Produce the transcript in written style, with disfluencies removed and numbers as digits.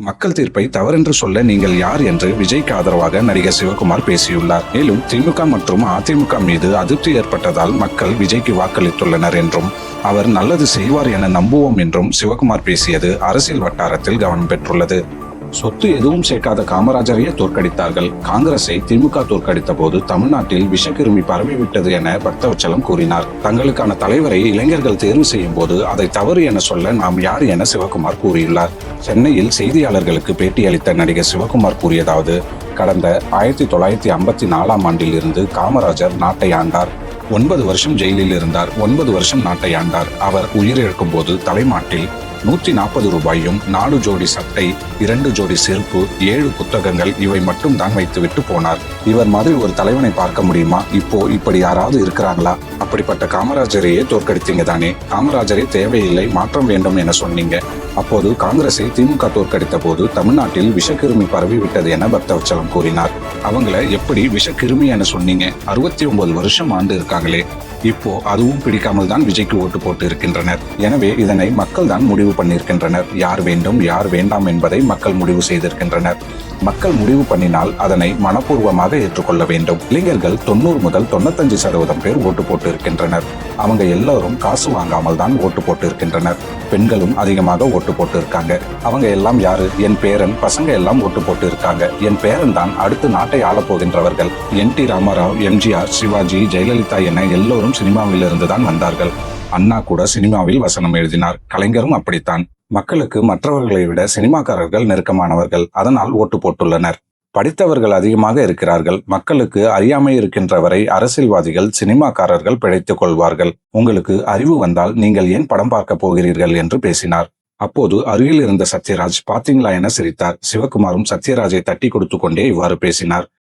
மக்கள் தீர்ப்பை தவறென்று சொல்ல நீங்கள் யார் என்று விஜய்க்கு ஆதரவாக நடிகர் சிவகுமார் பேசியுள்ளார். மேலும் திமுக மற்றும் அதிமுக மீது அதிருப்தி ஏற்பட்டதால் மக்கள் விஜய்க்கு வாக்களித்துள்ளனர் என்றும் அவர் நல்லது செய்வார் என நம்புவோம் என்றும் சிவகுமார் பேசியது அரசியல் வட்டாரத்தில் கவனம் பெற்றுள்ளது. சொத்து எதுவும் சேர்க்காத காமராஜரையே தோற்கடித்தார்கள். காங்கிரஸை திமுக தோற்கடித்த போது தமிழ்நாட்டில் விஷக்கிருமி பரவிவிட்டது என பக்தவச்சலம் கூறினார். தங்களுக்கான தலைவரை இளைஞர்கள் தேர்வு செய்யும் போது அதை தவறு என சொல்ல நாம் யார் என சிவகுமார் கூறியுள்ளார். சென்னையில் செய்தியாளர்களுக்கு பேட்டியளித்த நடிகர் சிவகுமார் கூறியதாவது: கடந்த 1954 ஆண்டில் இருந்து காமராஜர் நாட்டை ஆண்டார். 9 வருஷம் ஜெயிலில் இருந்தார். 9 வருஷம் நாட்டை ஆண்டார். அவர் உயிரிழக்கும் போது தலைமாட்டில் 140 ரூபாயும் 4 ஜோடி சட்டை, 2 ஜோடி செருப்பு, 7 புத்தகங்கள் இவை மட்டும் தான் வைத்துவிட்டு போனார். இவர் மாதிரி ஒரு தலைவனை பார்க்க முடியுமா? இப்போ இப்படி யாராவது இருக்கிறாங்களா? அப்படிப்பட்ட காமராஜரையே தோற்கடித்தீங்க தானே. காமராஜரே தேவையில்லை, மாற்றம் வேண்டும் என சொன்னீங்க. அப்போது காங்கிரஸை திமுக தோற்கடித்த போது தமிழ்நாட்டில் விஷக்கிருமி பரவி விட்டது என பக்தவச்சலம் கூறினார். அவங்கள எப்படி விஷக்கிருமி என சொன்னீங்க? 69 வருஷம் ஆண்டு இருக்காங்களே. இப்போ அதுவும் பிடிக்காமல் தான் விஜய்க்கு ஓட்டு போட்டு இருக்கின்றனர். எனவே இதனை மக்கள் தான் முடிவு பண்ணியிருக்கின்றனர். யார் வேண்டும் யார் வேண்டாம் என்பதை மக்கள் முடிவு செய்திருக்கின்றனர். மக்கள் முடிவு பண்ணினால் அதனை மனப்பூர்வமாக ஏற்றுக்கொள்ள வேண்டும். இளைஞர்கள் 90 முதல் 95% பேர் ஓட்டு போட்டு இருக்கின்றனர். அவங்க எல்லாரும் காசு வாங்காமல் தான் ஓட்டு போட்டு இருக்கின்றனர். பெண்களும் அதிகமாக ஓட்டு போட்டு இருக்காங்க. அவங்க எல்லாம் யாரு? என் பேரன் பசங்க எல்லாம் ஓட்டு போட்டு இருக்காங்க. என் பேரன் தான் அடுத்து நாட்டை ஆளப் போகின்றவர்கள். NT ராமாராவ், MGR, சிவாஜி, ஜெயலலிதா என எல்லோரும் சினிமாவில் இருந்து தான் வந்தார்கள். அண்ணா கூட சினிமாவில் வசனம் எழுதினார். கலைஞரும் அப்படித்தான். மக்களுக்கு மற்றவர்களை விட சினிமாக்காரர்கள் நெருக்கமானவர்கள். அதனால் ஓட்டு போட்டுள்ளனர். படித்தவர்கள் அதிகமாக இருக்கிறார்கள். மக்களுக்கு அறியாமை இருக்கின்ற வரை அரசியல்வாதிகள், சினிமாக்காரர்கள் பிழைத்துக் கொள்வார்கள். உங்களுக்கு அறிவு வந்தால் நீங்கள் ஏன் படம் பார்க்க போகிறீர்கள் என்று பேசினார். அப்போது அருகில் இருந்த சத்யராஜ் பாத்தீங்களா என சிரித்தார். சிவகுமாரும் சத்யராஜை தட்டி கொடுத்து கொண்டே இவ்வாறு பேசினார்.